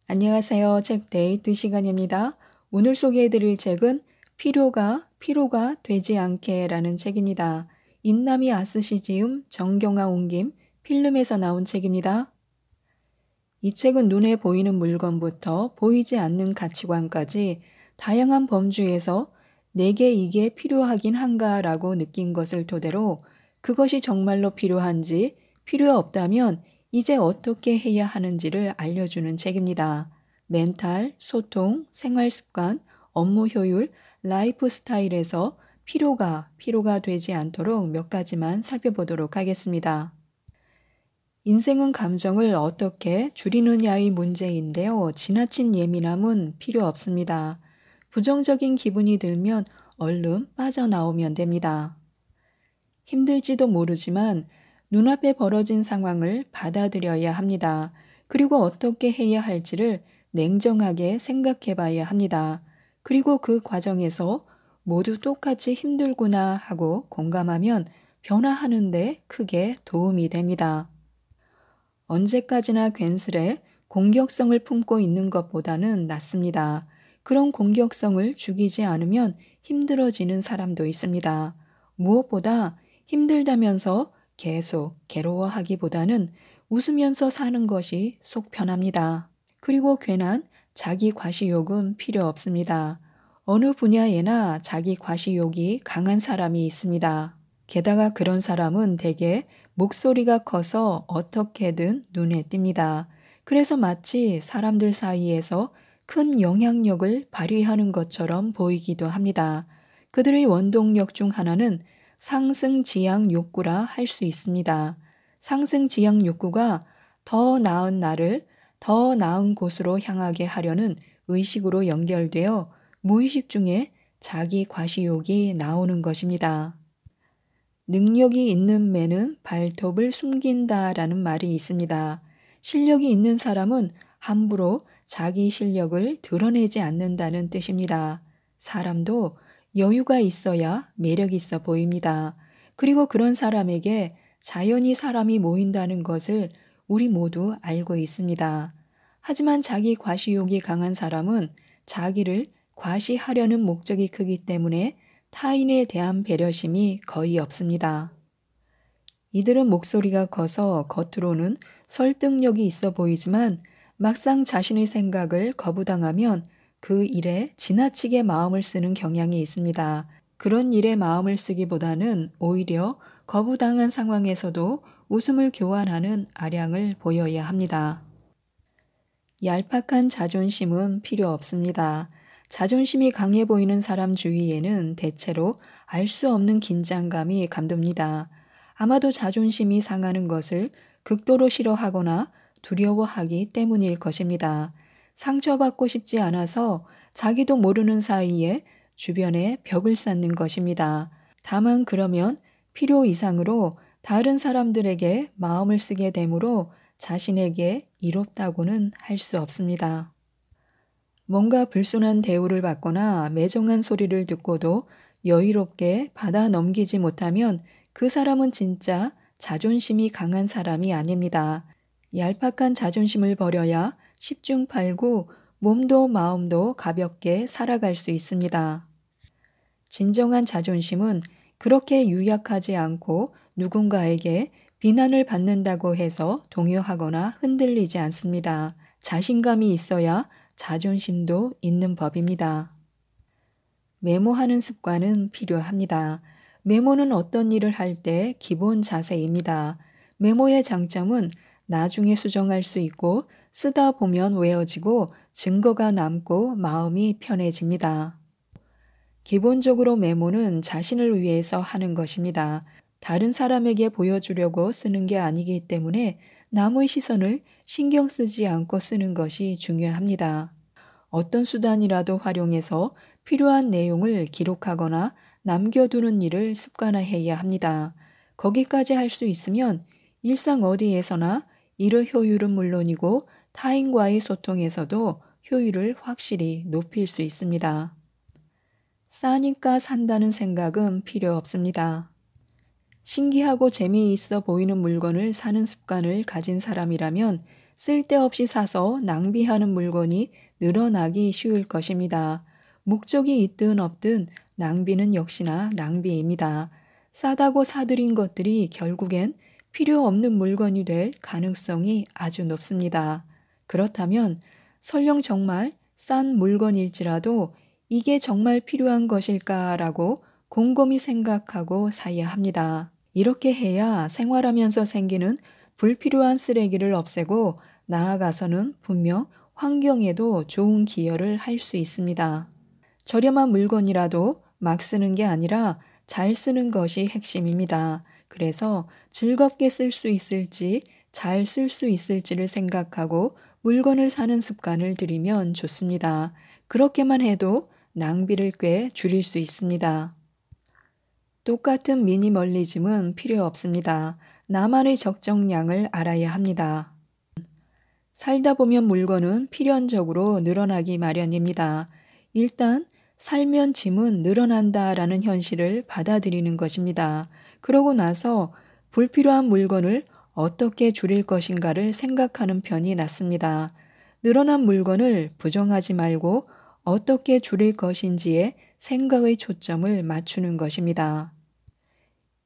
안녕하세요. 책데이트 시간입니다. 오늘 소개해드릴 책은 피로가 되지 않게라는 책입니다. 인남이 아스시지움, 정경아 옮김, 필름에서 나온 책입니다. 이 책은 눈에 보이는 물건부터 보이지 않는 가치관까지 다양한 범주에서 내게 이게 필요하긴 한가라고 느낀 것을 토대로 그것이 정말로 필요한지 필요 없다면 이제 어떻게 해야 하는지를 알려주는 책입니다. 멘탈, 소통, 생활습관, 업무 효율, 라이프 스타일에서 피로가 되지 않도록 몇 가지만 살펴보도록 하겠습니다. 인생은 감정을 어떻게 줄이느냐의 문제인데요. 지나친 예민함은 필요 없습니다. 부정적인 기분이 들면 얼른 빠져나오면 됩니다. 힘들지도 모르지만 눈앞에 벌어진 상황을 받아들여야 합니다. 그리고 어떻게 해야 할지를 냉정하게 생각해 봐야 합니다. 그리고 그 과정에서 모두 똑같이 힘들구나 하고 공감하면 변화하는데 크게 도움이 됩니다. 언제까지나 괜스레 공격성을 품고 있는 것보다는 낫습니다. 그런 공격성을 죽이지 않으면 힘들어지는 사람도 있습니다. 무엇보다 힘들다면서 계속 괴로워하기보다는 웃으면서 사는 것이 속 편합니다. 그리고 괜한 자기 과시욕은 필요 없습니다. 어느 분야에나 자기 과시욕이 강한 사람이 있습니다. 게다가 그런 사람은 대개 목소리가 커서 어떻게든 눈에 띕니다. 그래서 마치 사람들 사이에서 큰 영향력을 발휘하는 것처럼 보이기도 합니다. 그들의 원동력 중 하나는 상승지향 욕구라 할 수 있습니다. 상승지향 욕구가 더 나은 나를 더 나은 곳으로 향하게 하려는 의식으로 연결되어 무의식 중에 자기 과시욕이 나오는 것입니다. 능력이 있는 매는 발톱을 숨긴다라는 말이 있습니다. 실력이 있는 사람은 함부로 자기 실력을 드러내지 않는다는 뜻입니다. 사람도 여유가 있어야 매력 있어 보입니다. 그리고 그런 사람에게 자연히 사람이 모인다는 것을 우리 모두 알고 있습니다. 하지만 자기 과시욕이 강한 사람은 자기를 과시하려는 목적이 크기 때문에 타인에 대한 배려심이 거의 없습니다. 이들은 목소리가 커서 겉으로는 설득력이 있어 보이지만 막상 자신의 생각을 거부당하면 그 일에 지나치게 마음을 쓰는 경향이 있습니다. 그런 일에 마음을 쓰기보다는 오히려 거부당한 상황에서도 웃음을 교환하는 아량을 보여야 합니다. 얄팍한 자존심은 필요 없습니다. 자존심이 강해 보이는 사람 주위에는 대체로 알 수 없는 긴장감이 감돕니다. 아마도 자존심이 상하는 것을 극도로 싫어하거나 두려워하기 때문일 것입니다. 상처받고 싶지 않아서 자기도 모르는 사이에 주변에 벽을 쌓는 것입니다. 다만 그러면 필요 이상으로 다른 사람들에게 마음을 쓰게 되므로 자신에게 이롭다고는 할 수 없습니다. 뭔가 불순한 대우를 받거나 매정한 소리를 듣고도 여유롭게 받아 넘기지 못하면 그 사람은 진짜 자존심이 강한 사람이 아닙니다. 얄팍한 자존심을 버려야 10중 8구 몸도 마음도 가볍게 살아갈 수 있습니다. 진정한 자존심은 그렇게 유약하지 않고 누군가에게 비난을 받는다고 해서 동요하거나 흔들리지 않습니다. 자신감이 있어야 자존심도 있는 법입니다. 메모하는 습관은 필요합니다. 메모는 어떤 일을 할 때 기본 자세입니다. 메모의 장점은 나중에 수정할 수 있고 쓰다 보면 외워지고 증거가 남고 마음이 편해집니다. 기본적으로 메모는 자신을 위해서 하는 것입니다. 다른 사람에게 보여주려고 쓰는 게 아니기 때문에 남의 시선을 신경 쓰지 않고 쓰는 것이 중요합니다. 어떤 수단이라도 활용해서 필요한 내용을 기록하거나 남겨두는 일을 습관화해야 합니다. 거기까지 할 수 있으면 일상 어디에서나 일의 효율은 물론이고 타인과의 소통에서도 효율을 확실히 높일 수 있습니다. 싸니까 산다는 생각은 필요 없습니다. 신기하고 재미있어 보이는 물건을 사는 습관을 가진 사람이라면 쓸데없이 사서 낭비하는 물건이 늘어나기 쉬울 것입니다. 목적이 있든 없든 낭비는 역시나 낭비입니다. 싸다고 사들인 것들이 결국엔 필요 없는 물건이 될 가능성이 아주 높습니다. 그렇다면 설령 정말 싼 물건일지라도 이게 정말 필요한 것일까라고 곰곰이 생각하고 사야 합니다. 이렇게 해야 생활하면서 생기는 불필요한 쓰레기를 없애고 나아가서는 분명 환경에도 좋은 기여를 할 수 있습니다. 저렴한 물건이라도 막 쓰는 게 아니라 잘 쓰는 것이 핵심입니다. 그래서 즐겁게 쓸 수 있을지 잘 쓸 수 있을지를 생각하고 물건을 사는 습관을 들이면 좋습니다. 그렇게만 해도 낭비를 꽤 줄일 수 있습니다. 똑같은 미니멀리즘은 필요 없습니다. 나만의 적정량을 알아야 합니다. 살다 보면 물건은 필연적으로 늘어나기 마련입니다. 일단 살면 짐은 늘어난다라는 현실을 받아들이는 것입니다. 그러고 나서 불필요한 물건을 어떻게 줄일 것인가를 생각하는 편이 낫습니다. 늘어난 물건을 부정하지 말고 어떻게 줄일 것인지에 생각의 초점을 맞추는 것입니다.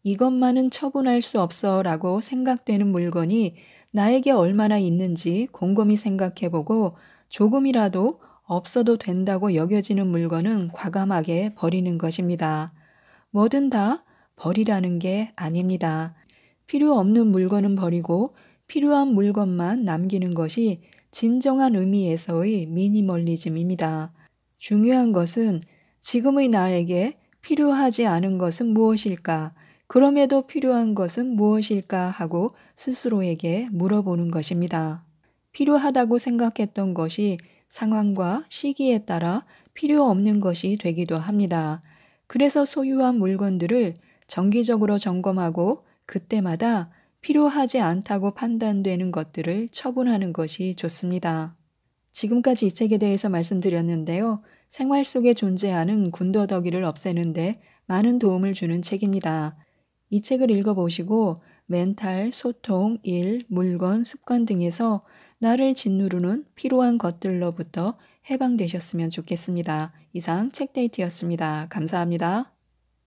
이것만은 처분할 수 없어 라고 생각되는 물건이 나에게 얼마나 있는지 곰곰이 생각해보고 조금이라도 없어도 된다고 여겨지는 물건은 과감하게 버리는 것입니다. 뭐든 다 버리라는 게 아닙니다. 필요 없는 물건은 버리고 필요한 물건만 남기는 것이 진정한 의미에서의 미니멀리즘입니다. 중요한 것은 지금의 나에게 필요하지 않은 것은 무엇일까? 그럼에도 필요한 것은 무엇일까 하고 스스로에게 물어보는 것입니다. 필요하다고 생각했던 것이 상황과 시기에 따라 필요 없는 것이 되기도 합니다. 그래서 소유한 물건들을 정기적으로 점검하고 그때마다 필요하지 않다고 판단되는 것들을 처분하는 것이 좋습니다. 지금까지 이 책에 대해서 말씀드렸는데요. 생활 속에 존재하는 군더더기를 없애는데 많은 도움을 주는 책입니다. 이 책을 읽어보시고 멘탈, 소통, 일, 물건, 습관 등에서 나를 짓누르는 필요한 것들로부터 해방되셨으면 좋겠습니다. 이상 책데이트였습니다. 감사합니다.